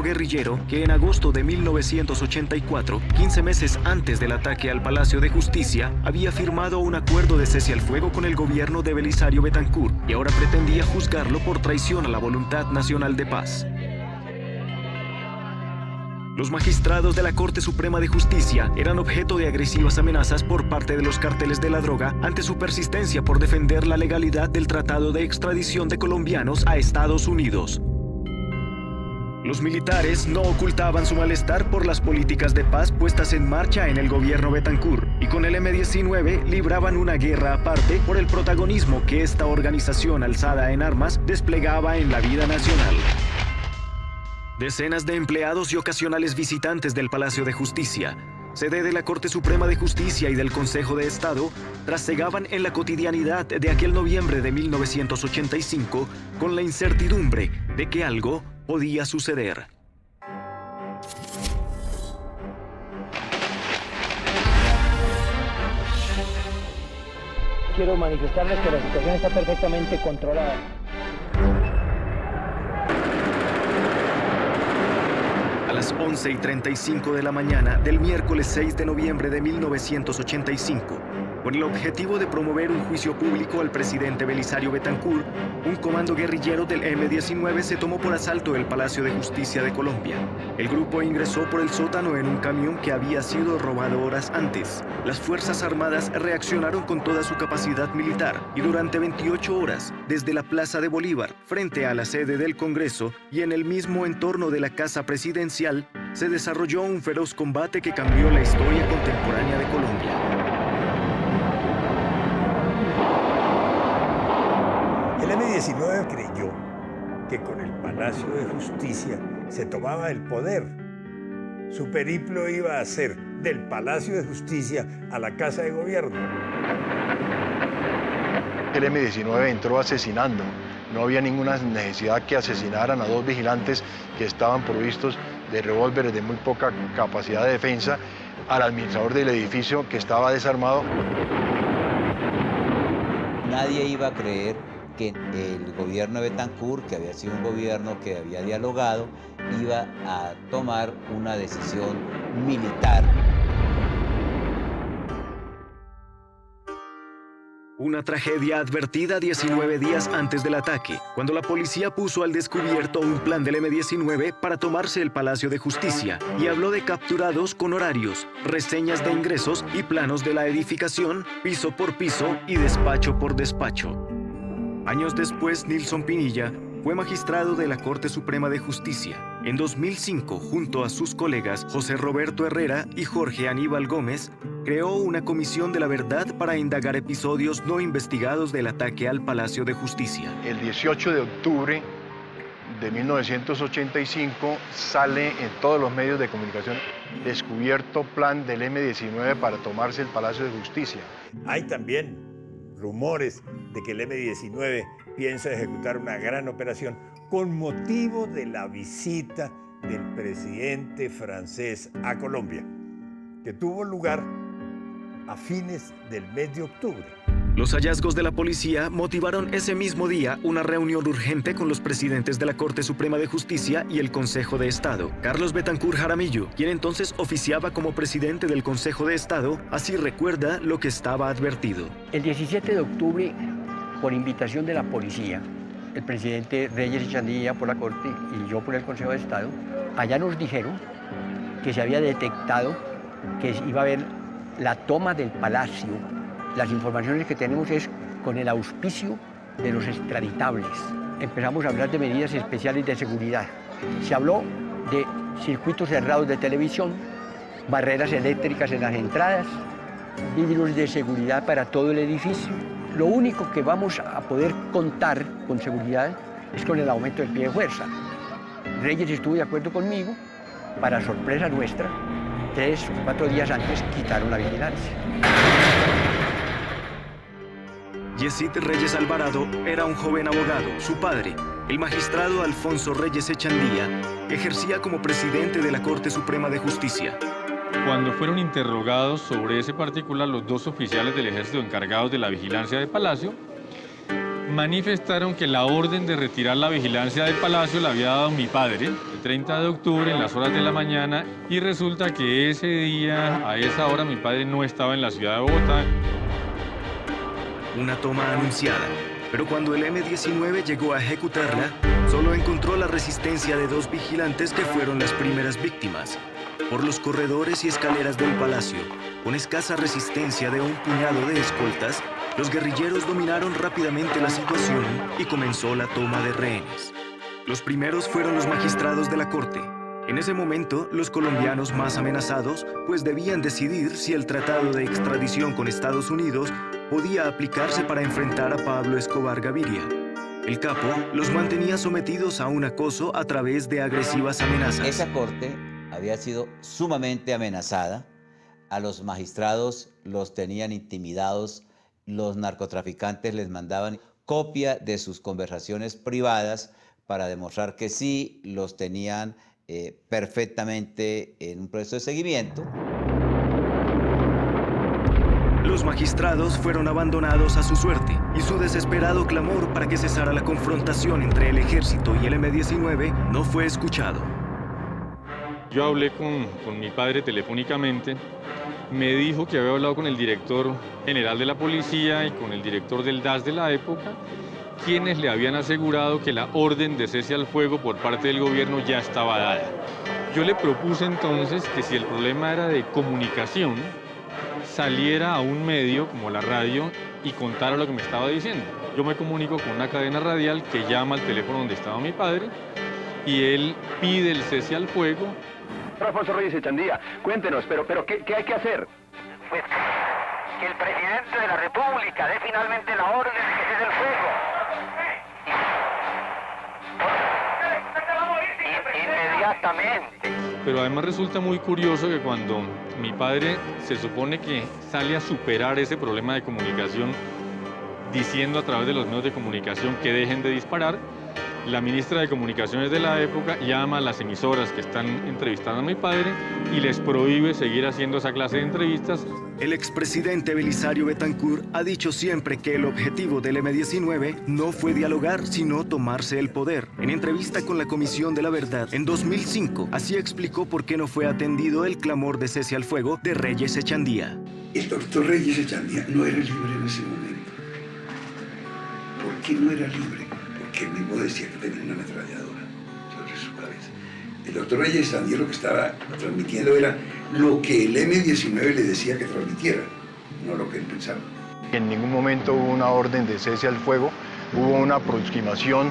grupo guerrillero que en agosto de 1984, 15 meses antes del ataque al Palacio de Justicia, había firmado un acuerdo de cese al fuego con el gobierno de Belisario Betancur y ahora pretendía juzgarlo por traición a la voluntad nacional de paz. Los magistrados de la Corte Suprema de Justicia eran objeto de agresivas amenazas por parte de los cárteles de la droga ante su persistencia por defender la legalidad del tratado de extradición de colombianos a Estados Unidos. Los militares no ocultaban su malestar por las políticas de paz puestas en marcha en el gobierno Betancur y con el M-19 libraban una guerra aparte por el protagonismo que esta organización alzada en armas desplegaba en la vida nacional. Decenas de empleados y ocasionales visitantes del Palacio de Justicia, sede de la Corte Suprema de Justicia y del Consejo de Estado, trasegaban en la cotidianidad de aquel noviembre de 1985 con la incertidumbre de que algo podía suceder. Quiero manifestarles que la situación está perfectamente controlada. A las 11:35 de la mañana del miércoles 6 de noviembre de 1985, con el objetivo de promover un juicio público al presidente Belisario Betancur, un comando guerrillero del M-19 se tomó por asalto el Palacio de Justicia de Colombia. El grupo ingresó por el sótano en un camión que había sido robado horas antes. Las Fuerzas Armadas reaccionaron con toda su capacidad militar y durante 28 horas, desde la Plaza de Bolívar, frente a la sede del Congreso y en el mismo entorno de la Casa Presidencial, se desarrolló un feroz combate que cambió la historia contemporánea de Colombia. El M-19 creyó que con el Palacio de Justicia se tomaba el poder. Su periplo iba a ser del Palacio de Justicia a la Casa de Gobierno. El M-19 entró asesinando. No había ninguna necesidad que asesinaran a dos vigilantes que estaban provistos de revólveres de muy poca capacidad de defensa, al administrador del edificio que estaba desarmado. Nadie iba a creer que el gobierno de Betancur, que había sido un gobierno que había dialogado, iba a tomar una decisión militar. Una tragedia advertida 19 días antes del ataque, cuando la policía puso al descubierto un plan del M-19 para tomarse el Palacio de Justicia y habló de capturados con horarios, reseñas de ingresos y planos de la edificación, piso por piso y despacho por despacho. Años después, Nilson Pinilla fue magistrado de la Corte Suprema de Justicia. En 2005, junto a sus colegas José Roberto Herrera y Jorge Aníbal Gómez, creó una comisión de la verdad para indagar episodios no investigados del ataque al Palacio de Justicia. El 18 de octubre de 1985 sale en todos los medios de comunicación descubierto plan del M-19 para tomarse el Palacio de Justicia. Hay también rumores de que el M-19 piensa ejecutar una gran operación con motivo de la visita del presidente francés a Colombia, que tuvo lugar a fines del mes de octubre. Los hallazgos de la policía motivaron ese mismo día una reunión urgente con los presidentes de la Corte Suprema de Justicia y el Consejo de Estado. Carlos Betancur Jaramillo, quien entonces oficiaba como presidente del Consejo de Estado, así recuerda lo que estaba advertido. El 17 de octubre, por invitación de la policía, el presidente Reyes Echandía por la Corte y yo por el Consejo de Estado, allá nos dijeron que se había detectado que iba a haber la toma del palacio. Las informaciones que tenemos es con el auspicio de los extraditables. Empezamos a hablar de medidas especiales de seguridad. Se habló de circuitos cerrados de televisión, barreras eléctricas en las entradas, vidrios de seguridad para todo el edificio. Lo único que vamos a poder contar con seguridad es con el aumento del pie de fuerza. Reyes estuvo de acuerdo conmigo. Para sorpresa nuestra, 3 o 4 días antes quitaron la vigilancia. Yesid Reyes Alvarado era un joven abogado. Su padre, el magistrado Alfonso Reyes Echandía, ejercía como presidente de la Corte Suprema de Justicia. Cuando fueron interrogados sobre ese particular, los dos oficiales del ejército encargados de la vigilancia del Palacio manifestaron que la orden de retirar la vigilancia del Palacio la había dado mi padre, el 30 de octubre en las horas de la mañana y resulta que ese día, a esa hora, mi padre no estaba en la ciudad de Bogotá. Una toma anunciada, pero cuando el M-19 llegó a ejecutarla, solo encontró la resistencia de 2 vigilantes que fueron las primeras víctimas. Por los corredores y escaleras del palacio, con escasa resistencia de un puñado de escoltas, los guerrilleros dominaron rápidamente la situación y comenzó la toma de rehenes. Los primeros fueron los magistrados de la corte. En ese momento, los colombianos más amenazados, pues debían decidir si el tratado de extradición con Estados Unidos podía aplicarse para enfrentar a Pablo Escobar Gaviria. El capo los mantenía sometidos a un acoso a través de agresivas amenazas. Esa corte había sido sumamente amenazada. A los magistrados los tenían intimidados. Los narcotraficantes les mandaban copia de sus conversaciones privadas para demostrar que sí los tenían perfectamente en un proceso de seguimiento. Los magistrados fueron abandonados a su suerte y su desesperado clamor para que cesara la confrontación entre el ejército y el M-19 no fue escuchado. Yo hablé con mi padre telefónicamente, me dijo que había hablado con el director general de la policía y con el director del DAS de la época, quienes le habían asegurado que la orden de cese al fuego por parte del gobierno ya estaba dada. Yo le propuse entonces que si el problema era de comunicación, saliera a un medio como la radio y contara lo que me estaba diciendo. Yo me comunico con una cadena radial que llama al teléfono donde estaba mi padre y él pide el cese al fuego. Alfonso Reyes Echandía, cuéntenos, pero ¿qué hay que hacer? Pues que el presidente de la República dé finalmente la orden de que cese el fuego. Inmediatamente. Pero además resulta muy curioso que cuando mi padre se supone que sale a superar ese problema de comunicación diciendo a través de los medios de comunicación que dejen de disparar, la ministra de Comunicaciones de la época llama a las emisoras que están entrevistando a mi padre y les prohíbe seguir haciendo esa clase de entrevistas. El expresidente Belisario Betancur ha dicho siempre que el objetivo del M-19 no fue dialogar, sino tomarse el poder. En entrevista con la Comisión de la Verdad, en 2005, así explicó por qué no fue atendido el clamor de cese al fuego de Reyes Echandía. El doctor Reyes Echandía no era libre en ese momento. ¿Por qué no era libre? Porque él mismo decía que tenía una ametralladora sobre su cabeza. El doctor Reyes Echandía lo que estaba transmitiendo era lo que el M-19 le decía que transmitiera, no lo que él pensaba. En ningún momento hubo una orden de cese al fuego, hubo una aproximación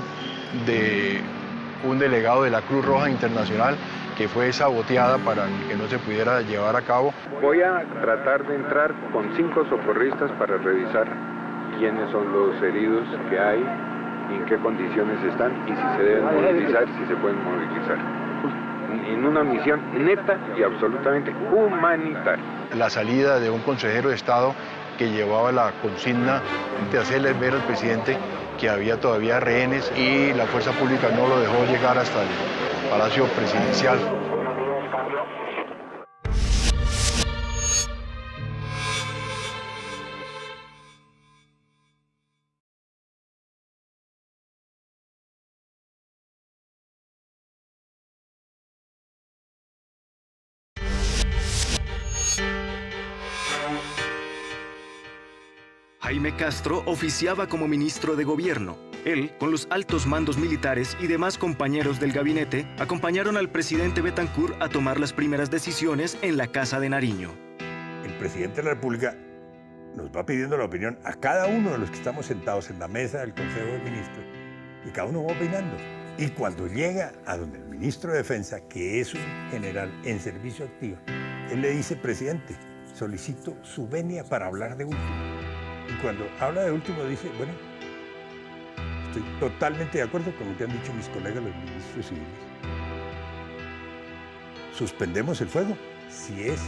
de un delegado de la Cruz Roja Internacional que fue saboteada para que no se pudiera llevar a cabo. Voy a tratar de entrar con 5 socorristas para revisar quiénes son los heridos que hay, en qué condiciones están y si se deben movilizar, si se pueden movilizar. En una misión neta y absolutamente humanitaria. La salida de un consejero de Estado que llevaba la consigna de hacerle ver al presidente que había todavía rehenes y la fuerza pública no lo dejó llegar hasta el Palacio Presidencial. Jaime Castro oficiaba como ministro de Gobierno. Él, con los altos mandos militares y demás compañeros del gabinete, acompañaron al presidente Betancur a tomar las primeras decisiones en la Casa de Nariño. El presidente de la República nos va pidiendo la opinión a cada uno de los que estamos sentados en la mesa del Consejo de Ministros y cada uno va opinando. Y cuando llega a donde el ministro de Defensa, que es un general en servicio activo, él le dice: presidente, solicito su venia para hablar de último. Y cuando habla de último dice: bueno, estoy totalmente de acuerdo con lo que han dicho mis colegas los ministros civiles. Suspendemos el fuego si es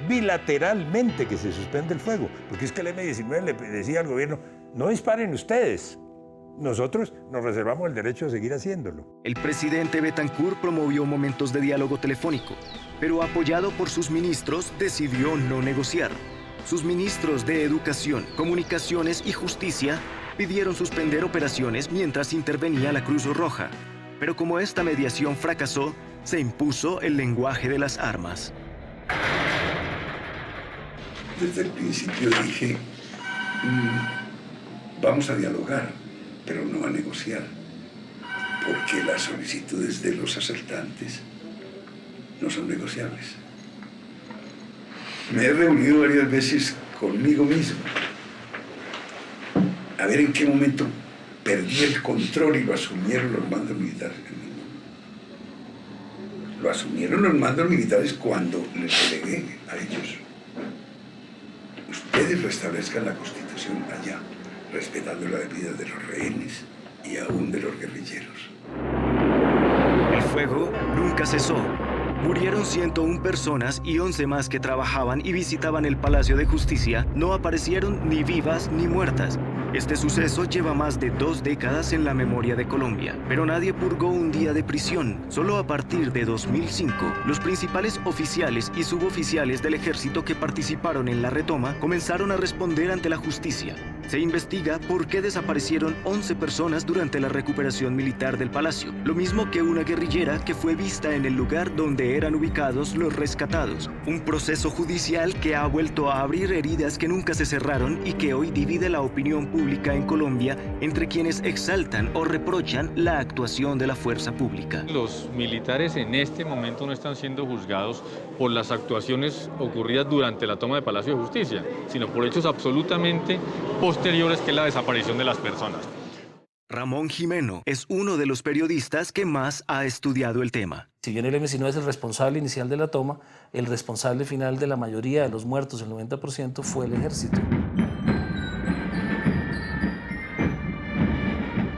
bilateralmente que se suspende el fuego, porque es que el M-19 le decía al gobierno: no disparen ustedes, nosotros nos reservamos el derecho de seguir haciéndolo. El presidente Betancur promovió momentos de diálogo telefónico, pero apoyado por sus ministros decidió no negociar. Sus ministros de Educación, Comunicaciones y Justicia pidieron suspender operaciones mientras intervenía la Cruz Roja. Pero como esta mediación fracasó, se impuso el lenguaje de las armas. Desde el principio dije, vamos a dialogar, pero no a negociar, porque las solicitudes de los asaltantes no son negociables. Me he reunido varias veces conmigo mismo, a ver en qué momento perdí el control y lo asumieron los mandos militares. Lo asumieron los mandos militares cuando les delegué a ellos. Ustedes restablezcan la Constitución allá, respetando la vida de los rehenes y aún de los guerrilleros. El fuego nunca cesó. Murieron 101 personas y 11 más que trabajaban y visitaban el Palacio de Justicia no aparecieron ni vivas ni muertas. Este suceso lleva más de 2 décadas en la memoria de Colombia, pero nadie purgó un día de prisión. Solo a partir de 2005, los principales oficiales y suboficiales del ejército que participaron en la retoma comenzaron a responder ante la justicia. Se investiga por qué desaparecieron 11 personas durante la recuperación militar del palacio, lo mismo que una guerrillera que fue vista en el lugar donde eran ubicados los rescatados. Un proceso judicial que ha vuelto a abrir heridas que nunca se cerraron y que hoy divide la opinión pública en Colombia entre quienes exaltan o reprochan la actuación de la fuerza pública. Los militares en este momento no están siendo juzgados por las actuaciones ocurridas durante la toma de Palacio de Justicia, sino por hechos absolutamente posteriores, que es la desaparición de las personas. Ramón Jimeno es uno de los periodistas que más ha estudiado el tema. Si bien el M-19 es el responsable inicial de la toma, el responsable final de la mayoría de los muertos, el 90%, fue el ejército.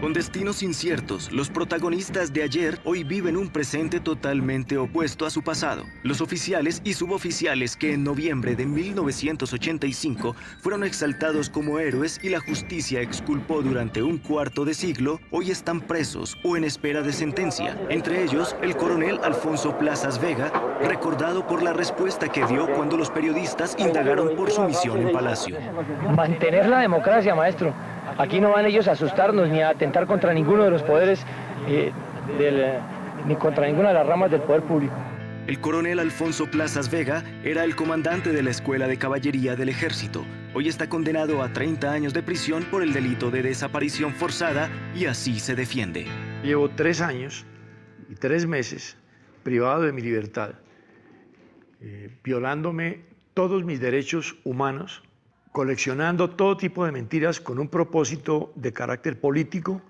Con destinos inciertos, los protagonistas de ayer hoy viven un presente totalmente opuesto a su pasado. Los oficiales y suboficiales que en noviembre de 1985 fueron exaltados como héroes y la justicia exculpó durante un cuarto de siglo, hoy están presos o en espera de sentencia. Entre ellos, el coronel Alfonso Plazas Vega, recordado por la respuesta que dio cuando los periodistas indagaron por su misión en Palacio. Mantener la democracia, maestro. Aquí no van ellos a asustarnos ni a atentar contra ninguno de los poderes, ni contra ninguna de las ramas del poder público. El coronel Alfonso Plazas Vega era el comandante de la Escuela de Caballería del Ejército. Hoy está condenado a 30 años de prisión por el delito de desaparición forzada y así se defiende. Llevo 3 años y 3 meses privado de mi libertad, violándome todos mis derechos humanos, coleccionando todo tipo de mentiras con un propósito de carácter político,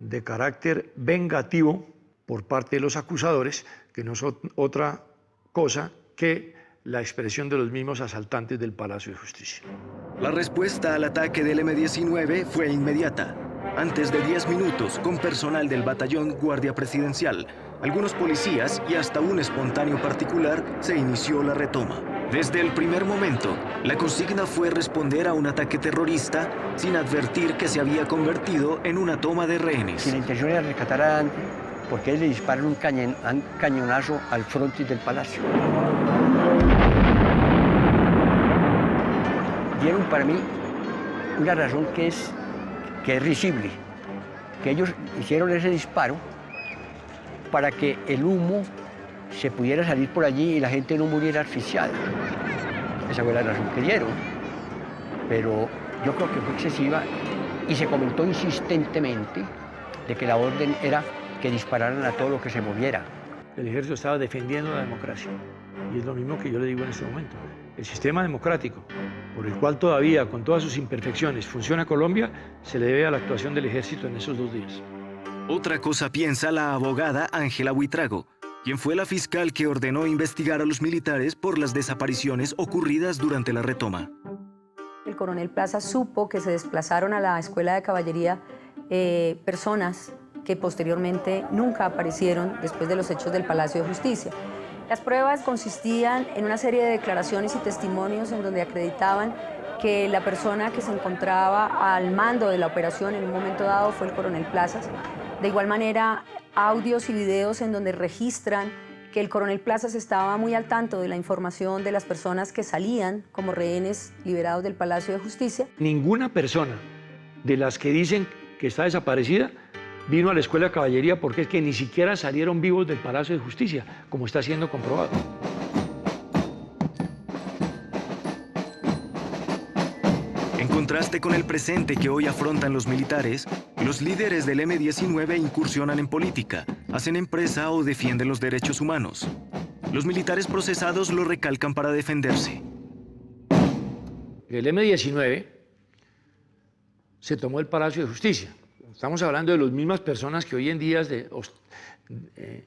de carácter vengativo por parte de los acusadores, que no son otra cosa que la expresión de los mismos asaltantes del Palacio de Justicia. La respuesta al ataque del M-19 fue inmediata. Antes de 10 minutos, con personal del batallón Guardia Presidencial, algunos policías y hasta un espontáneo particular, se inició la retoma. Desde el primer momento, la consigna fue responder a un ataque terrorista sin advertir que se había convertido en una toma de rehenes. Si la intención era rescatar a Dante, porque él le disparan un cañonazo al frontis del palacio. Dieron para mí una razón que es risible, que ellos hicieron ese disparo para que el humo se pudiera salir por allí y la gente no muriera asfixiada. Esa fue la razón que dieron, pero yo creo que fue excesiva y se comentó insistentemente de que la orden era que dispararan a todo lo que se moviera. El ejército estaba defendiendo la democracia y es lo mismo que yo le digo en este momento. El sistema democrático, por el cual todavía, con todas sus imperfecciones, funciona Colombia, se le debe a la actuación del ejército en esos 2 días. Otra cosa piensa la abogada Ángela Buitrago, quien fue la fiscal que ordenó investigar a los militares por las desapariciones ocurridas durante la retoma. El coronel Plaza supo que se desplazaron a la Escuela de Caballería personas que posteriormente nunca aparecieron después de los hechos del Palacio de Justicia. Las pruebas consistían en una serie de declaraciones y testimonios en donde acreditaban que la persona que se encontraba al mando de la operación en un momento dado fue el coronel Plazas. De igual manera, audios y videos en donde registran que el coronel Plazas estaba muy al tanto de la información de las personas que salían como rehenes liberados del Palacio de Justicia. Ninguna persona de las que dicen que está desaparecida vino a la Escuela de Caballería porque es que ni siquiera salieron vivos del Palacio de Justicia, como está siendo comprobado. En contraste con el presente que hoy afrontan los militares, los líderes del M-19 incursionan en política, hacen empresa o defienden los derechos humanos. Los militares procesados lo recalcan para defenderse. El M-19 se tomó el Palacio de Justicia. Estamos hablando de las mismas personas que hoy en día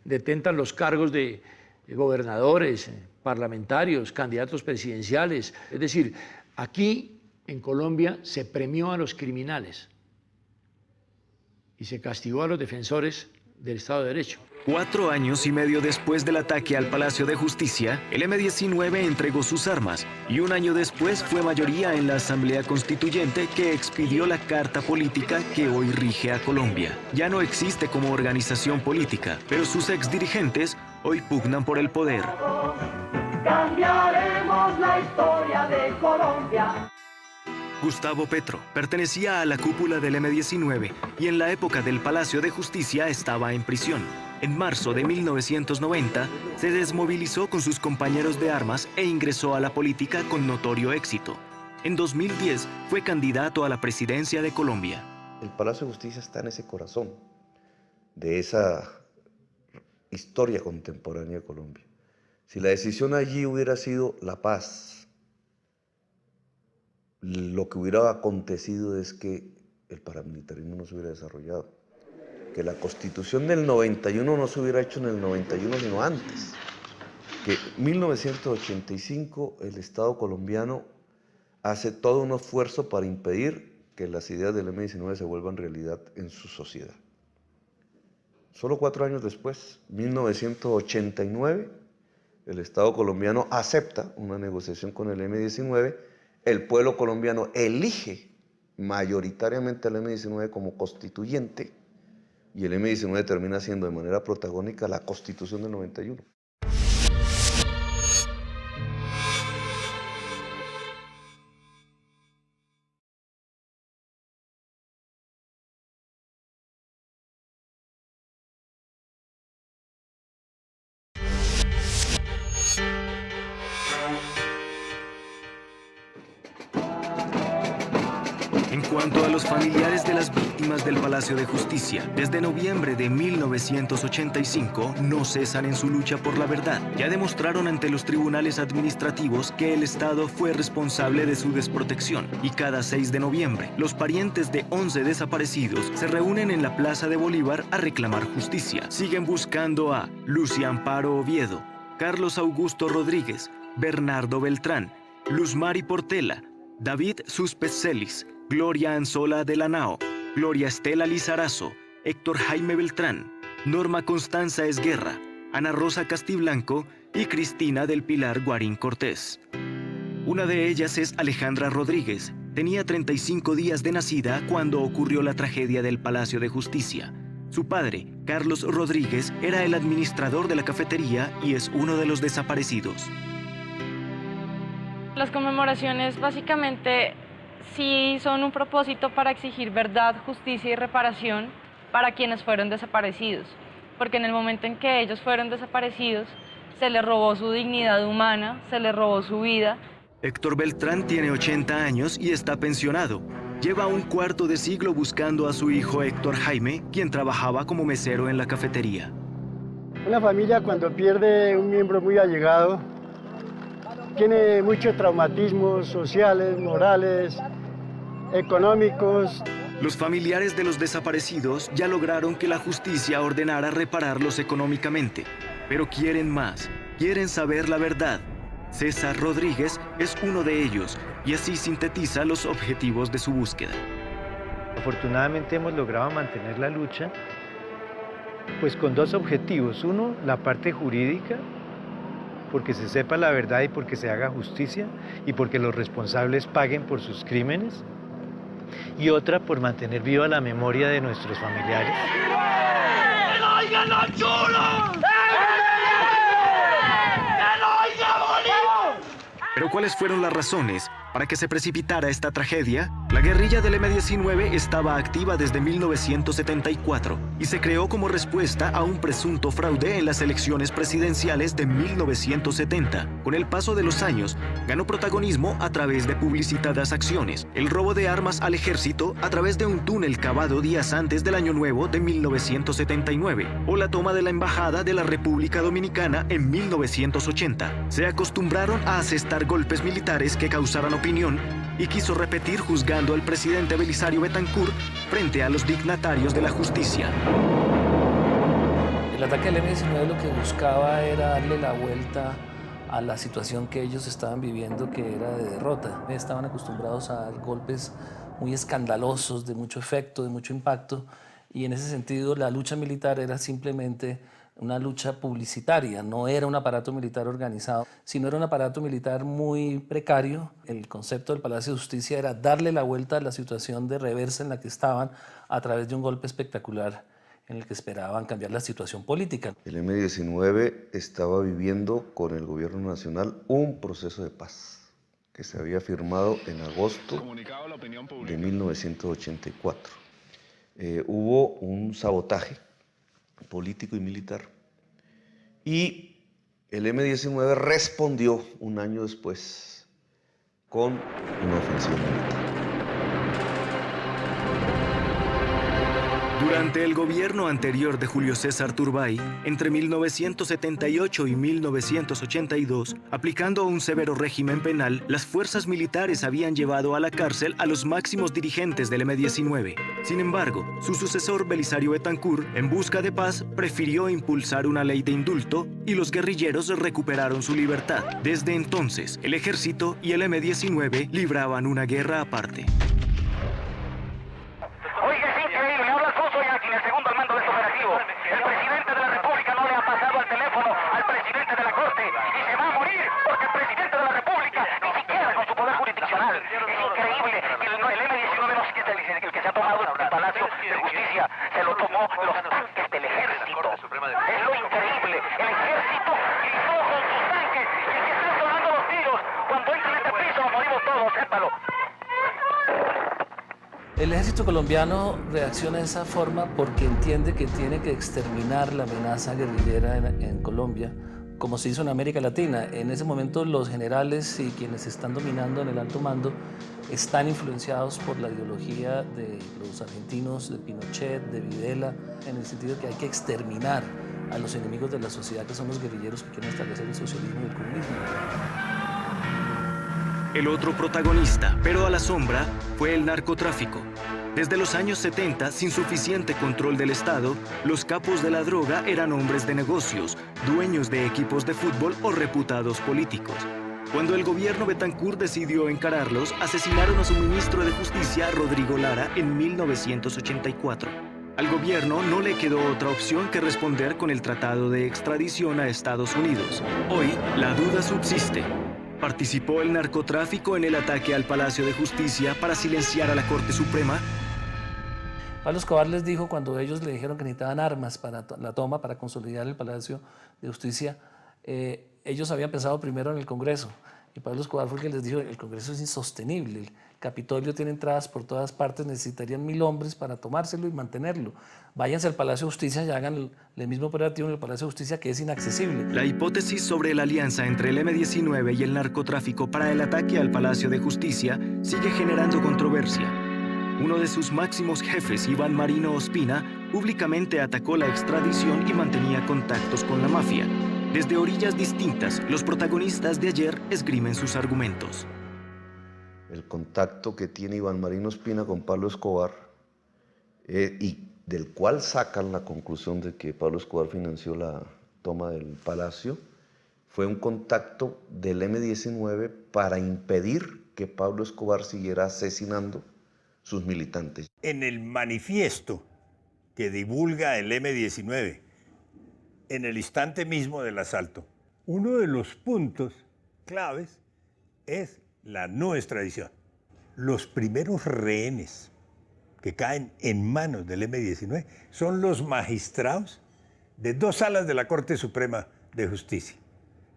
detentan los cargos de gobernadores, parlamentarios, candidatos presidenciales. Es decir, aquí en Colombia se premió a los criminales y se castigó a los defensores del Estado de Derecho. 4 años y medio después del ataque al Palacio de Justicia, el M-19 entregó sus armas y 1 año después fue mayoría en la Asamblea Constituyente que expidió la carta política que hoy rige a Colombia. Ya no existe como organización política, pero sus exdirigentes hoy pugnan por el poder. Cambiaremos la historia de Colombia. Gustavo Petro pertenecía a la cúpula del M-19 y en la época del Palacio de Justicia estaba en prisión. En marzo de 1990 se desmovilizó con sus compañeros de armas e ingresó a la política con notorio éxito. En 2010 fue candidato a la presidencia de Colombia. El Palacio de Justicia está en ese corazón de esa historia contemporánea de Colombia. Si la decisión allí hubiera sido la paz, lo que hubiera acontecido es que el paramilitarismo no se hubiera desarrollado, que la Constitución del 91 no se hubiera hecho en el 91 sino antes, que en 1985 el Estado colombiano hace todo un esfuerzo para impedir que las ideas del M-19 se vuelvan realidad en su sociedad. Solo 4 años después, 1989, el Estado colombiano acepta una negociación con el M-19. El pueblo colombiano elige mayoritariamente al M-19 como constituyente y el M-19 termina siendo de manera protagónica la Constitución del 91. En cuanto a los familiares de las víctimas del Palacio de Justicia, desde noviembre de 1985 no cesan en su lucha por la verdad. Ya demostraron ante los tribunales administrativos que el Estado fue responsable de su desprotección y cada 6 de noviembre los parientes de 11 desaparecidos se reúnen en la Plaza de Bolívar a reclamar justicia. Siguen buscando a Lucia Amparo Oviedo, Carlos Augusto Rodríguez, Bernardo Beltrán, Luz Mari Portela, David Suspet-Celis, Gloria Anzola de la Nao, Gloria Estela Lizarazo, Héctor Jaime Beltrán, Norma Constanza Esguerra, Ana Rosa Castiblanco y Cristina del Pilar Guarín Cortés. Una de ellas es Alejandra Rodríguez. Tenía 35 días de nacida cuando ocurrió la tragedia del Palacio de Justicia. Su padre, Carlos Rodríguez, era el administrador de la cafetería y es uno de los desaparecidos. Las conmemoraciones básicamente sí son un propósito para exigir verdad, justicia y reparación para quienes fueron desaparecidos, porque en el momento en que ellos fueron desaparecidos se les robó su dignidad humana, se les robó su vida. Héctor Beltrán tiene 80 años y está pensionado. Lleva un cuarto de siglo buscando a su hijo Héctor Jaime, quien trabajaba como mesero en la cafetería. Una familia cuando pierde un miembro muy allegado tiene muchos traumatismos sociales, morales, económicos. Los familiares de los desaparecidos ya lograron que la justicia ordenara repararlos económicamente, pero quieren más, quieren saber la verdad. César Rodríguez es uno de ellos y así sintetiza los objetivos de su búsqueda. Afortunadamente hemos logrado mantener la lucha pues con 2 objetivos. Uno, la parte jurídica, porque se sepa la verdad y porque se haga justicia y porque los responsables paguen por sus crímenes. Y otra, por mantener viva la memoria de nuestros familiares. ¡Que lo oigan los chulos! Pero ¿cuáles fueron las razones Para que se precipitara esta tragedia, la guerrilla del M-19 estaba activa desde 1974 y se creó como respuesta a un presunto fraude en las elecciones presidenciales de 1970. Con el paso de los años, ganó protagonismo a través de publicitadas acciones, el robo de armas al ejército a través de un túnel cavado días antes del Año Nuevo de 1979, o la toma de la Embajada de la República Dominicana en 1980. Se acostumbraron a asestar golpes militares que causaran opinión y quiso repetir juzgando al presidente Belisario Betancur frente a los dignatarios de la justicia. El ataque al M-19 lo que buscaba era darle la vuelta a la situación que ellos estaban viviendo, que era de derrota. Estaban acostumbrados a dar golpes muy escandalosos, de mucho efecto, de mucho impacto, y en ese sentido la lucha militar era simplemente una lucha publicitaria, no era un aparato militar organizado, sino era un aparato militar muy precario. El concepto del Palacio de Justicia era darle la vuelta a la situación de reversa en la que estaban a través de un golpe espectacular en el que esperaban cambiar la situación política. El M-19 estaba viviendo con el gobierno nacional un proceso de paz que se había firmado en agosto de 1984. Hubo un sabotaje político y militar, y el M-19 respondió un año después con una ofensiva militar. Durante el gobierno anterior de Julio César Turbay, entre 1978 y 1982, aplicando un severo régimen penal, las fuerzas militares habían llevado a la cárcel a los máximos dirigentes del M-19. Sin embargo, su sucesor Belisario Betancur, en busca de paz, prefirió impulsar una ley de indulto y los guerrilleros recuperaron su libertad. Desde entonces, el ejército y el M-19 libraban una guerra aparte. El segundo al mando de este operativo. El presidente de la República no le ha pasado el teléfono al presidente de la Corte y se va a morir porque el presidente de la República ni siquiera con su poder jurisdiccional. Es increíble que el M-19 no es el que se ha tomado el Palacio de Justicia, se lo tomó los tanques del ejército. Es lo increíble. El ejército gritó con sus tanques y el que están sonando los tiros. Cuando entren en este piso nos morimos todos, sépalo. El ejército colombiano reacciona de esa forma porque entiende que tiene que exterminar la amenaza guerrillera en Colombia, como se hizo en América Latina. En ese momento los generales y quienes están dominando en el alto mando están influenciados por la ideología de los argentinos, de Pinochet, de Videla, en el sentido de que hay que exterminar a los enemigos de la sociedad, que son los guerrilleros que quieren establecer el socialismo y el comunismo. El otro protagonista, pero a la sombra, fue el narcotráfico. Desde los años 70, sin suficiente control del Estado, los capos de la droga eran hombres de negocios, dueños de equipos de fútbol o reputados políticos. Cuando el gobierno Betancur decidió encararlos, asesinaron a su ministro de Justicia, Rodrigo Lara, en 1984. Al gobierno no le quedó otra opción que responder con el tratado de extradición a Estados Unidos. Hoy, la duda subsiste. ¿Participó el narcotráfico en el ataque al Palacio de Justicia para silenciar a la Corte Suprema? Pablo Escobar les dijo, cuando ellos le dijeron que necesitaban armas para la toma, para consolidar el Palacio de Justicia, ellos habían pensado primero en el Congreso. Y Pablo Escobar fue el que les dijo, el Congreso es insostenible, el Capitolio tiene entradas por todas partes, necesitarían 1000 hombres para tomárselo y mantenerlo. Váyanse al Palacio de Justicia y hagan el mismo operativo en el Palacio de Justicia, que es inaccesible. La hipótesis sobre la alianza entre el M-19 y el narcotráfico para el ataque al Palacio de Justicia sigue generando controversia. Uno de sus máximos jefes, Iván Marino Ospina, públicamente atacó la extradición y mantenía contactos con la mafia. Desde orillas distintas, los protagonistas de ayer esgrimen sus argumentos. El contacto que tiene Iván Marino Ospina con Pablo Escobar y del cual sacan la conclusión de que Pablo Escobar financió la toma del Palacio, fue un contacto del M-19 para impedir que Pablo Escobar siguiera asesinando sus militantes. En el manifiesto que divulga el M-19, en el instante mismo del asalto, uno de los puntos claves es la no extradición. Los primeros rehenes que caen en manos del M-19 son los magistrados de 2 salas de la Corte Suprema de Justicia,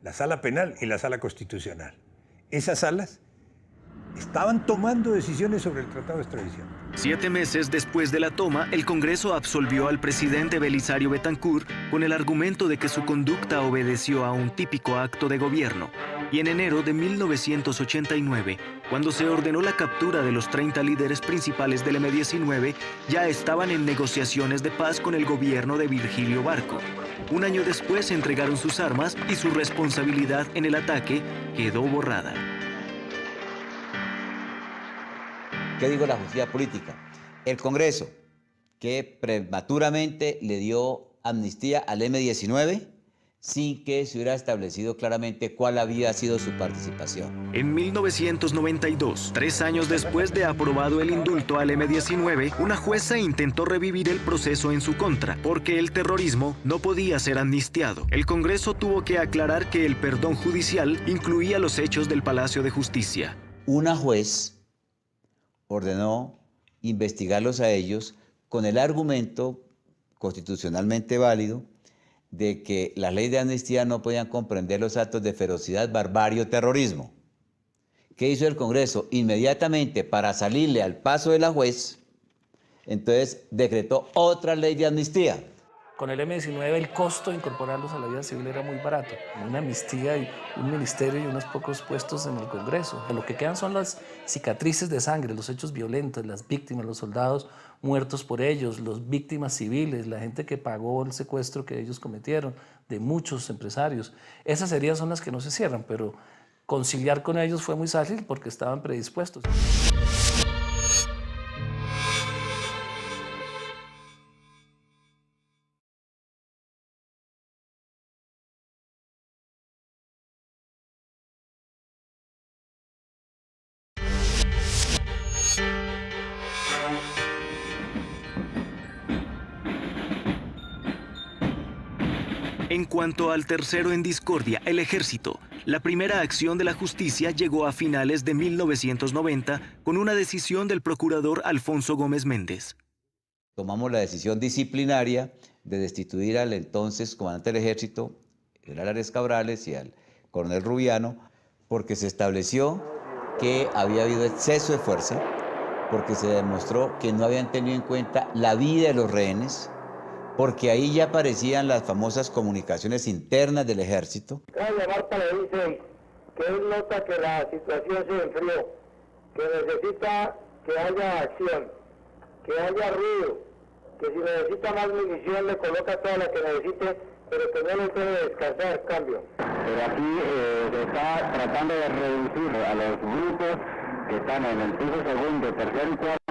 la Sala Penal y la Sala Constitucional. Esas salas estaban tomando decisiones sobre el tratado de extradición. 7 meses después de la toma, el Congreso absolvió al presidente Belisario Betancur con el argumento de que su conducta obedeció a un típico acto de gobierno. Y en enero de 1989, cuando se ordenó la captura de los 30 líderes principales del M-19, ya estaban en negociaciones de paz con el gobierno de Virgilio Barco. Un año después entregaron sus armas y su responsabilidad en el ataque quedó borrada. ¿Qué digo la justicia política? El Congreso, que prematuramente le dio amnistía al M-19 sin que se hubiera establecido claramente cuál había sido su participación. En 1992, 3 años después de aprobado el indulto al M-19, una jueza intentó revivir el proceso en su contra, porque el terrorismo no podía ser amnistiado. El Congreso tuvo que aclarar que el perdón judicial incluía los hechos del Palacio de Justicia. Una juez ordenó investigarlos a ellos con el argumento constitucionalmente válido de que las leyes de amnistía no podían comprender los actos de ferocidad, barbarie o terrorismo. ¿Qué hizo el Congreso? Inmediatamente, para salirle al paso de la juez, entonces decretó otra ley de amnistía. Con el M-19 el costo de incorporarlos a la vida civil era muy barato. Una amnistía y un ministerio y unos pocos puestos en el Congreso. Lo que quedan son las cicatrices de sangre, los hechos violentos, las víctimas, los soldados muertos por ellos, las víctimas civiles, la gente que pagó el secuestro que ellos cometieron, de muchos empresarios. Esas heridas son las que no se cierran, pero conciliar con ellos fue muy fácil porque estaban predispuestos. En cuanto al tercero en discordia, el ejército, la primera acción de la justicia llegó a finales de 1990 con una decisión del procurador Alfonso Gómez Méndez. Tomamos la decisión disciplinaria de destituir al entonces comandante del ejército, general Ares Cabrales, y al coronel Rubiano, porque se estableció que había habido exceso de fuerza, porque se demostró que no habían tenido en cuenta la vida de los rehenes, porque ahí ya aparecían las famosas comunicaciones internas del ejército. Claudia Marta le dice que él nota que la situación se enfrió, que necesita que haya acción, que haya ruido, que si necesita más munición le coloca toda la que necesite, pero que no le puede descansar, cambio. Pero aquí se está tratando de reducir a los grupos que están en el piso segundo, tercero y cuarto,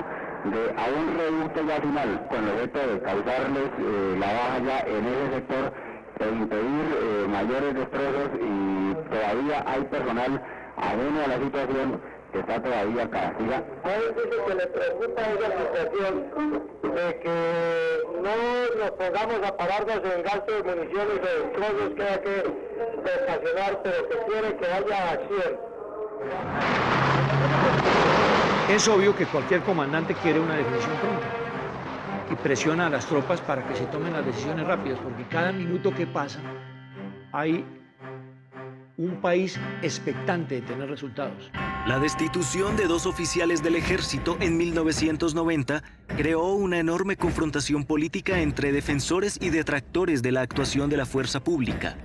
a un reducto ya final, con el objeto de causarles la baja ya en ese sector, de impedir mayores destrozos, y todavía hay personal ajeno a la situación que está todavía acá. A él dice que le preocupa esa situación de que no nos pongamos a pararnos en gasto de municiones y de destrozos que hay que estacionar, pero que quiere que haya acción. Es obvio que cualquier comandante quiere una definición pronta y presiona a las tropas para que se tomen las decisiones rápidas, porque cada minuto que pasa hay un país expectante de tener resultados. La destitución de 2 oficiales del ejército en 1990 creó una enorme confrontación política entre defensores y detractores de la actuación de la fuerza pública.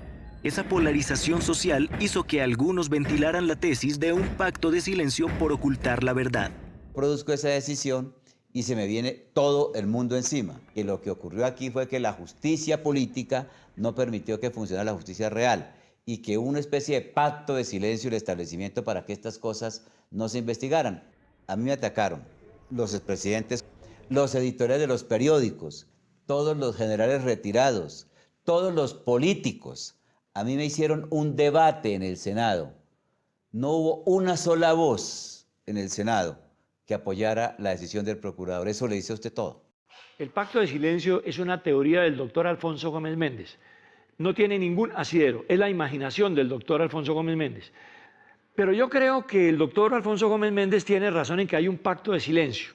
Esa polarización social hizo que algunos ventilaran la tesis de un pacto de silencio por ocultar la verdad. Produzco esa decisión y se me viene todo el mundo encima. Y lo que ocurrió aquí fue que la justicia política no permitió que funcionara la justicia real y que hubo una especie de pacto de silencio y el establecimiento para que estas cosas no se investigaran. A mí me atacaron los expresidentes, los editores de los periódicos, todos los generales retirados, todos los políticos. A mí me hicieron un debate en el Senado. No hubo una sola voz en el Senado que apoyara la decisión del procurador. Eso le dice a usted todo. El pacto de silencio es una teoría del doctor Alfonso Gómez Méndez. No tiene ningún asidero. Es la imaginación del doctor Alfonso Gómez Méndez. Pero yo creo que el doctor Alfonso Gómez Méndez tiene razón en que hay un pacto de silencio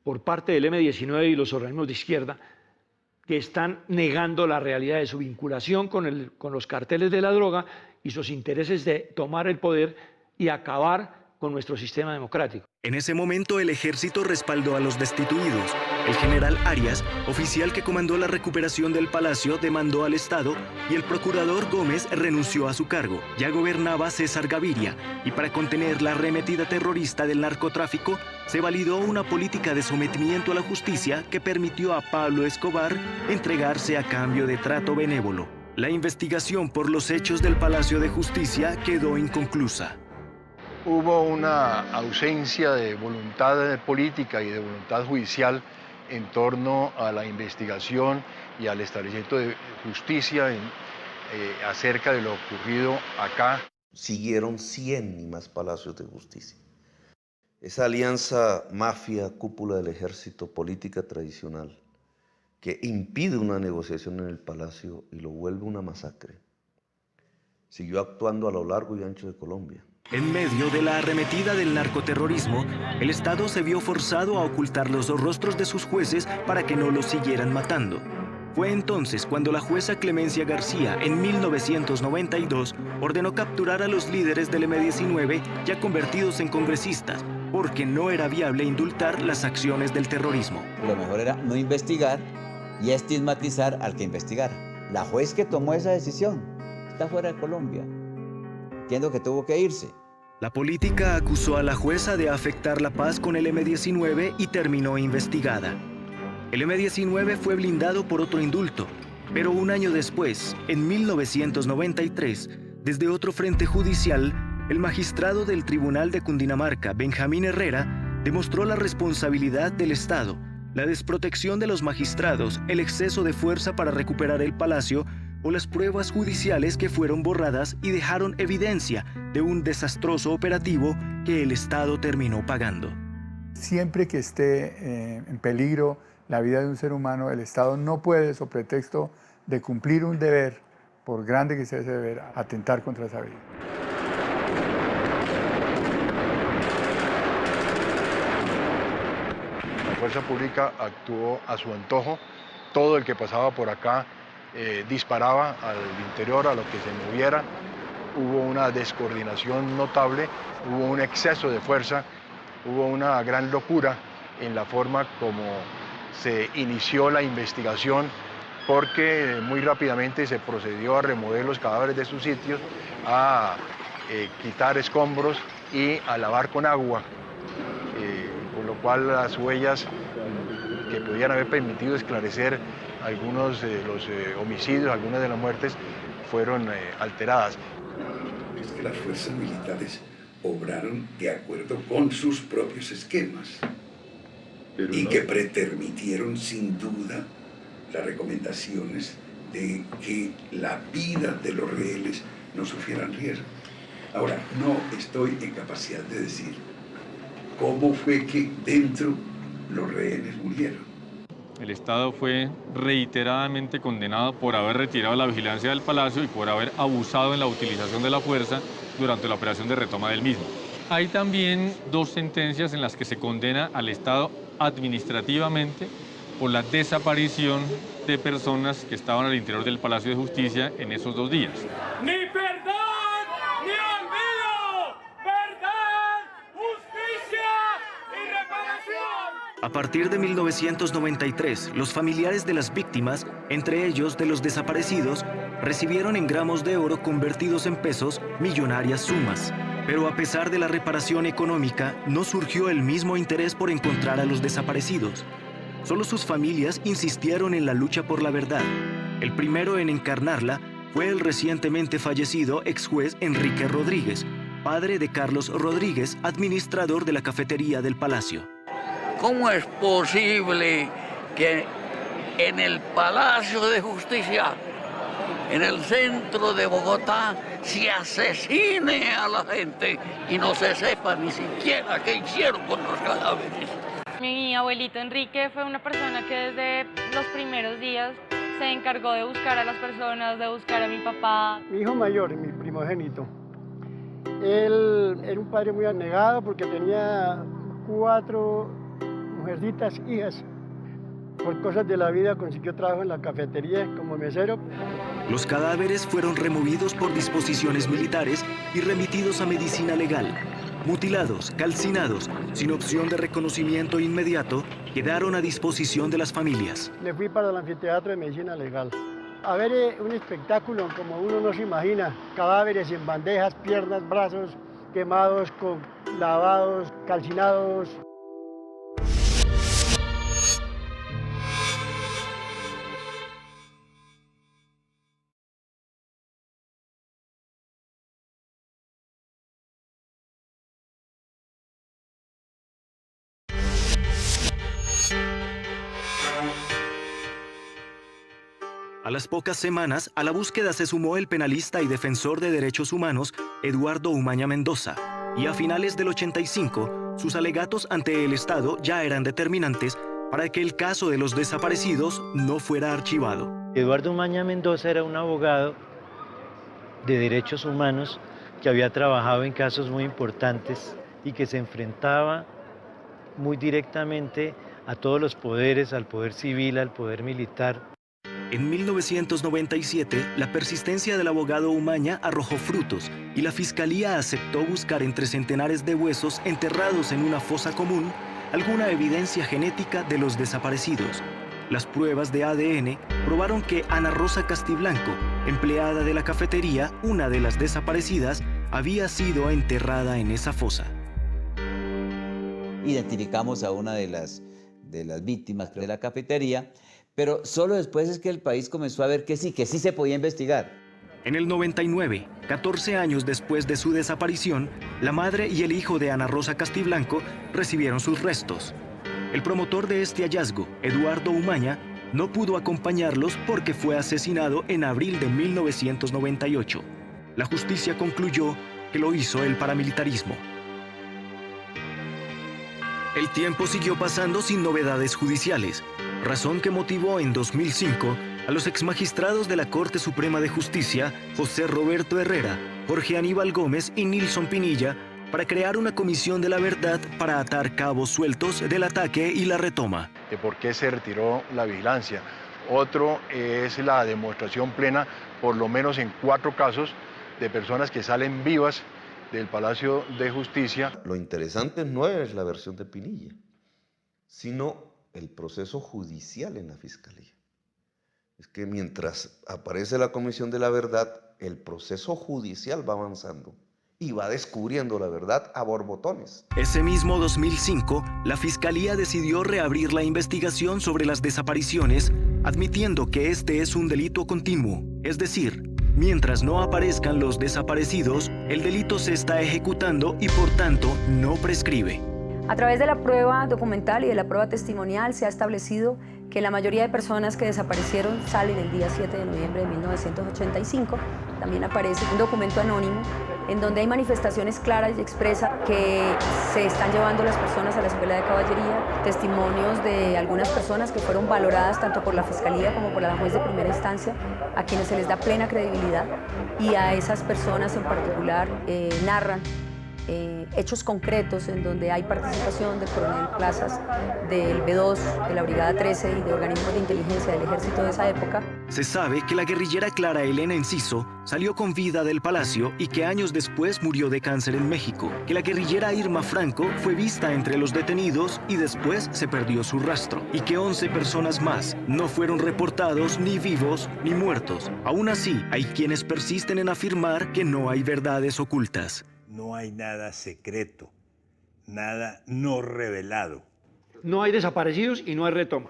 por parte del M-19 y los organismos de izquierda que están negando la realidad de su vinculación con los carteles de la droga y sus intereses de tomar el poder y acabar con nuestro sistema democrático. En ese momento el ejército respaldó a los destituidos. El general Arias, oficial que comandó la recuperación del palacio, demandó al Estado y el procurador Gómez renunció a su cargo. Ya gobernaba César Gaviria y para contener la arremetida terrorista del narcotráfico se validó una política de sometimiento a la justicia que permitió a Pablo Escobar entregarse a cambio de trato benévolo. La investigación por los hechos del Palacio de Justicia quedó inconclusa. Hubo una ausencia de voluntad política y de voluntad judicial en torno a la investigación y al establecimiento de justicia acerca de lo ocurrido acá. Siguieron 100 y más palacios de justicia. Esa alianza mafia, cúpula del ejército, política tradicional, que impide una negociación en el palacio y lo vuelve una masacre, siguió actuando a lo largo y ancho de Colombia. En medio de la arremetida del narcoterrorismo, el Estado se vio forzado a ocultar los rostros de sus jueces para que no los siguieran matando. Fue entonces cuando la jueza Clemencia García, en 1992, ordenó capturar a los líderes del M-19 ya convertidos en congresistas, porque no era viable indultar las acciones del terrorismo. Lo mejor era no investigar y estigmatizar al que investigara. La juez que tomó esa decisión está fuera de Colombia. Entiendo que tuvo que irse. La política acusó a la jueza de afectar la paz con el M-19 y terminó investigada. El M-19 fue blindado por otro indulto, pero un año después, en 1993, desde otro frente judicial, el magistrado del Tribunal de Cundinamarca, Benjamín Herrera, demostró la responsabilidad del Estado, la desprotección de los magistrados, el exceso de fuerza para recuperar el palacio o las pruebas judiciales que fueron borradas y dejaron evidencia de un desastroso operativo que el Estado terminó pagando. Siempre que esté en peligro la vida de un ser humano, el Estado no puede, sobre pretexto de cumplir un deber, por grande que sea ese deber, atentar contra esa vida. La fuerza pública actuó a su antojo. Todo el que pasaba por acá disparaba al interior, a lo que se moviera. Hubo una descoordinación notable, hubo un exceso de fuerza, hubo una gran locura en la forma como se inició la investigación, porque muy rápidamente se procedió a remover los cadáveres de sus sitios, a quitar escombros y a lavar con agua, con lo cual las huellas que podían haber permitido esclarecer algunos de los homicidios, algunas de las muertes, fueron alteradas. Es que las fuerzas militares obraron de acuerdo con sus propios esquemas y que pretermitieron sin duda las recomendaciones de que la vida de los rehenes no sufrieran riesgo. Ahora, no estoy en capacidad de decir cómo fue que dentro los rehenes murieron. El Estado fue reiteradamente condenado por haber retirado la vigilancia del palacio y por haber abusado en la utilización de la fuerza durante la operación de retoma del mismo. Hay también dos sentencias en las que se condena al Estado administrativamente por la desaparición de personas que estaban al interior del Palacio de Justicia en esos 2 días. ¡Ni perdón, ni olvido! ¡Verdad, justicia y reparación! A partir de 1993, los familiares de las víctimas, entre ellos de los desaparecidos, recibieron en gramos de oro convertidos en pesos millonarias sumas. Pero a pesar de la reparación económica, no surgió el mismo interés por encontrar a los desaparecidos. Solo sus familias insistieron en la lucha por la verdad. El primero en encarnarla fue el recientemente fallecido ex juez Enrique Rodríguez, padre de Carlos Rodríguez, administrador de la cafetería del Palacio. ¿Cómo es posible que en el Palacio de Justicia, en el centro de Bogotá, se asesine a la gente y no se sepa ni siquiera qué hicieron con los cadáveres? Mi abuelito Enrique fue una persona que desde los primeros días se encargó de buscar a las personas, de buscar a mi papá. Mi hijo mayor, mi primogénito, él era un padre muy abnegado porque tenía 4 mujercitas, hijas. Por cosas de la vida consiguió trabajo en la cafetería como mesero. Los cadáveres fueron removidos por disposiciones militares y remitidos a medicina legal. mutilados, calcinados, sin opción de reconocimiento inmediato, quedaron a disposición de las familias. Me fui para el anfiteatro de medicina legal a ver un espectáculo como uno no se imagina, cadáveres en bandejas, piernas, brazos quemados, lavados, calcinados. A las pocas semanas, a la búsqueda se sumó el penalista y defensor de derechos humanos Eduardo Umaña Mendoza, y a finales del 85, sus alegatos ante el Estado ya eran determinantes para que el caso de los desaparecidos no fuera archivado. Eduardo Umaña Mendoza era un abogado de derechos humanos que había trabajado en casos muy importantes y que se enfrentaba muy directamente a todos los poderes, al poder civil, al poder militar. En 1997, la persistencia del abogado Umaña arrojó frutos y la Fiscalía aceptó buscar entre centenares de huesos enterrados en una fosa común alguna evidencia genética de los desaparecidos. Las pruebas de ADN probaron que Ana Rosa Castiblanco, empleada de la cafetería, una de las desaparecidas, había sido enterrada en esa fosa. Identificamos a una de las víctimas de la cafetería, pero solo después es que el país comenzó a ver que sí se podía investigar. En el 99, 14 años después de su desaparición, la madre y el hijo de Ana Rosa Castiblanco recibieron sus restos. El promotor de este hallazgo, Eduardo Umaña, no pudo acompañarlos porque fue asesinado en abril de 1998. La justicia concluyó que lo hizo el paramilitarismo. El tiempo siguió pasando sin novedades judiciales, razón que motivó en 2005 a los exmagistrados de la Corte Suprema de Justicia, José Roberto Herrera, Jorge Aníbal Gómez y Nilson Pinilla, para crear una comisión de la verdad para atar cabos sueltos del ataque y la retoma. De por qué se retiró la vigilancia. Otro es la demostración plena, por lo menos en 4 casos, de personas que salen vivas del Palacio de Justicia. Lo interesante no es la versión de Pinilla, sino el proceso judicial en la Fiscalía. Es que mientras aparece la Comisión de la Verdad, el proceso judicial va avanzando y va descubriendo la verdad a borbotones. Ese mismo 2005, la Fiscalía decidió reabrir la investigación sobre las desapariciones, admitiendo que este es un delito continuo, es decir, mientras no aparezcan los desaparecidos, el delito se está ejecutando y por tanto no prescribe. A través de la prueba documental y de la prueba testimonial se ha establecido que la mayoría de personas que desaparecieron salen el día 7 de noviembre de 1985. También aparece un documento anónimo en donde hay manifestaciones claras y expresas que se están llevando las personas a la Escuela de Caballería, testimonios de algunas personas que fueron valoradas tanto por la Fiscalía como por la juez de primera instancia, a quienes se les da plena credibilidad, y a esas personas en particular narran hechos concretos en donde hay participación del coronel Plazas, del B2, de la Brigada 13 y de organismos de inteligencia del ejército de esa época. Se sabe que la guerrillera Clara Elena Enciso salió con vida del palacio y que años después murió de cáncer en México, que la guerrillera Irma Franco fue vista entre los detenidos y después se perdió su rastro, y que 11 personas más no fueron reportados ni vivos ni muertos. Aún así, hay quienes persisten en afirmar que no hay verdades ocultas. No hay nada secreto, nada no revelado. No hay desaparecidos y no hay retoma.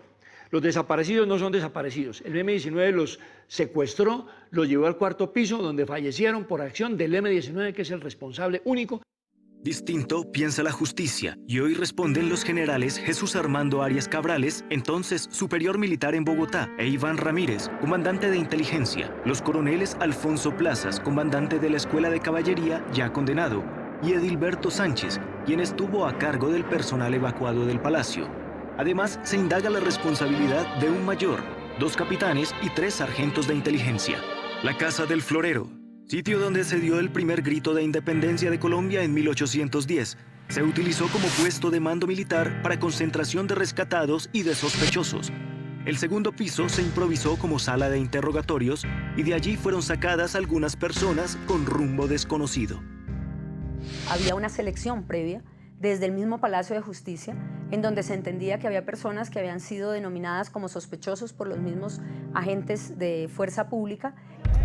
Los desaparecidos no son desaparecidos. El M-19 los secuestró, los llevó al 4º piso, donde fallecieron por acción del M-19, que es el responsable único. Distinto piensa la justicia, y hoy responden los generales Jesús Armando Arias Cabrales, entonces superior militar en Bogotá, e Iván Ramírez, comandante de inteligencia, los coroneles Alfonso Plazas, comandante de la Escuela de Caballería, ya condenado, y Edilberto Sánchez, quien estuvo a cargo del personal evacuado del palacio. Además, se indaga la responsabilidad de un mayor, 2 capitanes y 3 sargentos de inteligencia. La Casa del Florero, sitio donde se dio el primer grito de independencia de Colombia en 1810, se utilizó como puesto de mando militar para concentración de rescatados y de sospechosos. El 2º piso se improvisó como sala de interrogatorios y de allí fueron sacadas algunas personas con rumbo desconocido. Había una selección previa desde el mismo Palacio de Justicia, en donde se entendía que había personas que habían sido denominadas como sospechosos por los mismos agentes de fuerza pública.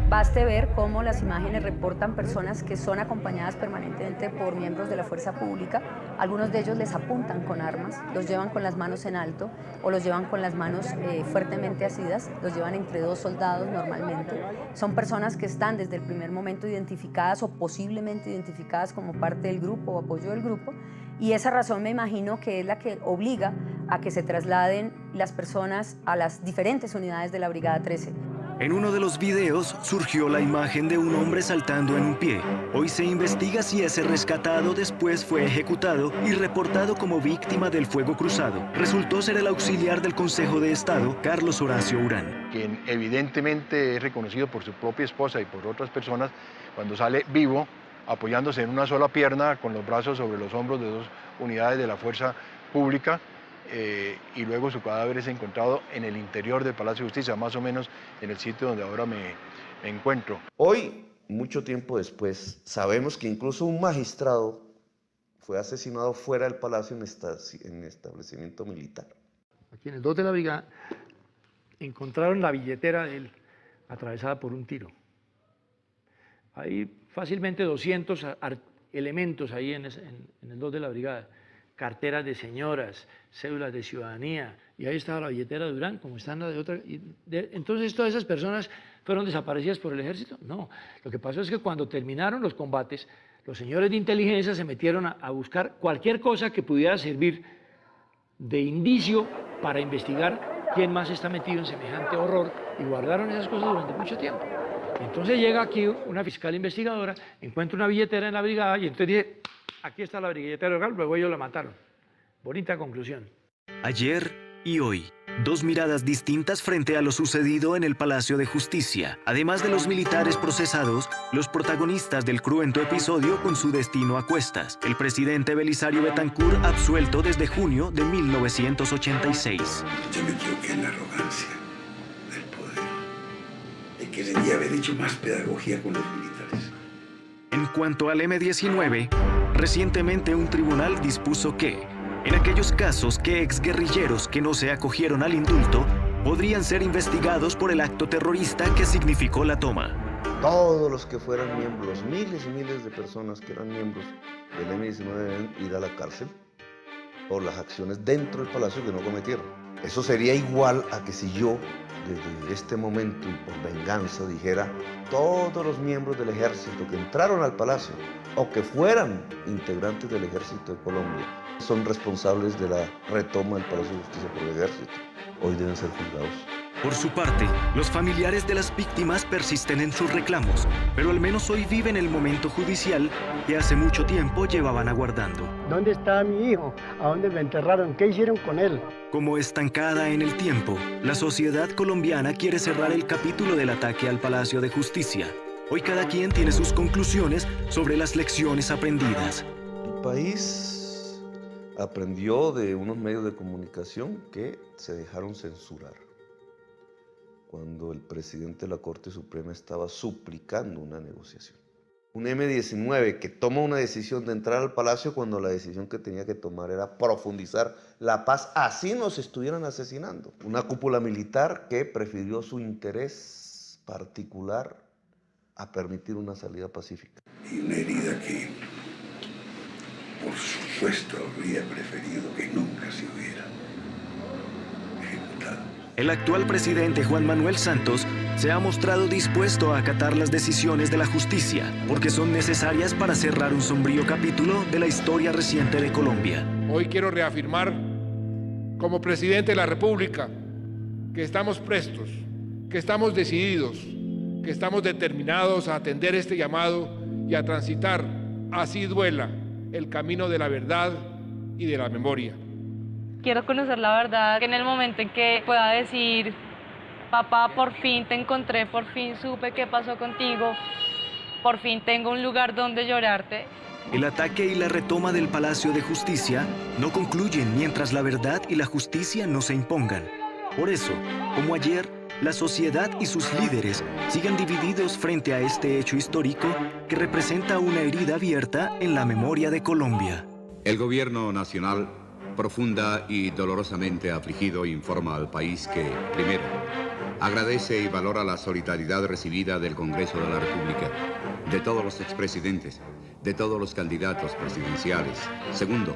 Baste ver cómo las imágenes reportan personas que son acompañadas permanentemente por miembros de la fuerza pública. Algunos de ellos les apuntan con armas, los llevan con las manos en alto o los llevan con las manos fuertemente asidas, los llevan entre dos soldados normalmente. Son personas que están desde el primer momento identificadas o posiblemente identificadas como parte del grupo o apoyo del grupo, y esa razón me imagino que es la que obliga a que se trasladen las personas a las diferentes unidades de la Brigada 13. En uno de los videos surgió la imagen de un hombre saltando en un pie. Hoy se investiga si ese rescatado después fue ejecutado y reportado como víctima del fuego cruzado. Resultó ser el auxiliar del Consejo de Estado, Carlos Horacio Urán. Quien evidentemente es reconocido por su propia esposa y por otras personas cuando sale vivo, apoyándose en una sola pierna, con los brazos sobre los hombros de dos unidades de la fuerza pública. Y luego su cadáver es encontrado en el interior del Palacio de Justicia, más o menos en el sitio donde ahora me encuentro. Hoy, mucho tiempo después, sabemos que incluso un magistrado fue asesinado fuera del palacio en establecimiento militar. Aquí en el 2 de la brigada encontraron la billetera de él atravesada por un tiro. Hay fácilmente 200 elementos ahí en el 2 de la brigada. Carteras de señoras, cédulas de ciudadanía, y ahí estaba la billetera de Durán, como están las de otra. Entonces, ¿todas esas personas fueron desaparecidas por el ejército? No, lo que pasó es que cuando terminaron los combates, los señores de inteligencia se metieron a buscar cualquier cosa que pudiera servir de indicio para investigar quién más está metido en semejante horror, y guardaron esas cosas durante mucho tiempo. Entonces llega aquí una fiscal investigadora, encuentra una billetera en la brigada, y entonces dice: aquí está la billetera local, luego ellos la mataron. Bonita conclusión. Ayer y hoy, dos miradas distintas frente a lo sucedido en el Palacio de Justicia. Además de los militares procesados, los protagonistas del cruento episodio con su destino a cuestas. El presidente Belisario Betancur absuelto desde junio de 1986. Yo me equivoqué en la arrogancia del poder. El que debía haber hecho más pedagogía con los militares. En cuanto al M-19, recientemente un tribunal dispuso que, en aquellos casos que exguerrilleros que no se acogieron al indulto podrían ser investigados por el acto terrorista que significó la toma. Todos los que fueran miembros, miles y miles de personas que eran miembros del M-19 deben ir a la cárcel por las acciones dentro del palacio que no cometieron. Eso sería igual a que si yo, desde este momento y por venganza, dijera: todos los miembros del ejército que entraron al palacio o que fueran integrantes del ejército de Colombia son responsables de la retoma del Palacio de Justicia por el ejército. Hoy deben ser juzgados. Por su parte, los familiares de las víctimas persisten en sus reclamos, pero al menos hoy viven el momento judicial que hace mucho tiempo llevaban aguardando. ¿Dónde está mi hijo? ¿A dónde lo enterraron? ¿Qué hicieron con él? Como estancada en el tiempo, la sociedad colombiana quiere cerrar el capítulo del ataque al Palacio de Justicia. Hoy cada quien tiene sus conclusiones sobre las lecciones aprendidas. El país aprendió de unos medios de comunicación que se dejaron censurar cuando el presidente de la Corte Suprema estaba suplicando una negociación. Un M-19 que toma una decisión de entrar al palacio cuando la decisión que tenía que tomar era profundizar la paz, así nos estuvieran asesinando. Una cúpula militar que prefirió su interés particular a permitir una salida pacífica. Y una herida que, por supuesto, habría preferido que nunca se hubiera ejecutado. El actual presidente Juan Manuel Santos se ha mostrado dispuesto a acatar las decisiones de la justicia, porque son necesarias para cerrar un sombrío capítulo de la historia reciente de Colombia. Hoy quiero reafirmar, como presidente de la República, que estamos prestos, que estamos decididos, que estamos determinados a atender este llamado y a transitar, así duela, el camino de la verdad y de la memoria. Quiero conocer la verdad, que en el momento en que pueda decir: papá, por fin te encontré, por fin supe qué pasó contigo, por fin tengo un lugar donde llorarte. El ataque y la retoma del Palacio de Justicia no concluyen mientras la verdad y la justicia no se impongan. Por eso, como ayer, la sociedad y sus líderes siguen divididos frente a este hecho histórico que representa una herida abierta en la memoria de Colombia. El gobierno nacional, profunda y dolorosamente afligido, informa al país que, primero, agradece y valora la solidaridad recibida del Congreso de la República, de todos los expresidentes, de todos los candidatos presidenciales. Segundo,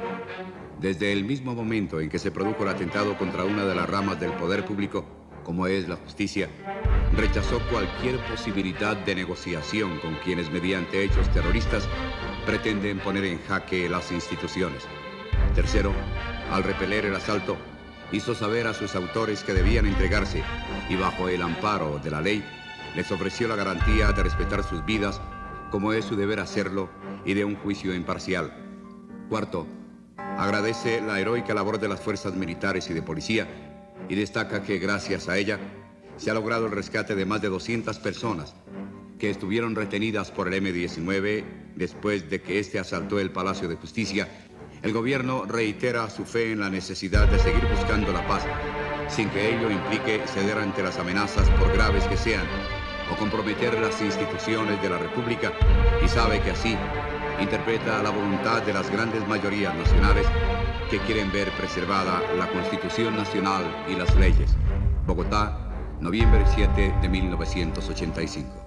desde el mismo momento en que se produjo el atentado contra una de las ramas del poder público, como es la justicia, rechazó cualquier posibilidad de negociación con quienes mediante hechos terroristas pretenden poner en jaque las instituciones. Tercero, al repeler el asalto, hizo saber a sus autores que debían entregarse y bajo el amparo de la ley les ofreció la garantía de respetar sus vidas como es su deber hacerlo y de un juicio imparcial. Cuarto, agradece la heroica labor de las fuerzas militares y de policía y destaca que gracias a ella se ha logrado el rescate de más de 200 personas que estuvieron retenidas por el M-19 después de que este asaltó el Palacio de Justicia. El gobierno reitera su fe en la necesidad de seguir buscando la paz, sin que ello implique ceder ante las amenazas, por graves que sean, o comprometer las instituciones de la República, y sabe que así interpreta la voluntad de las grandes mayorías nacionales que quieren ver preservada la Constitución Nacional y las leyes. Bogotá, noviembre 7 de 1985.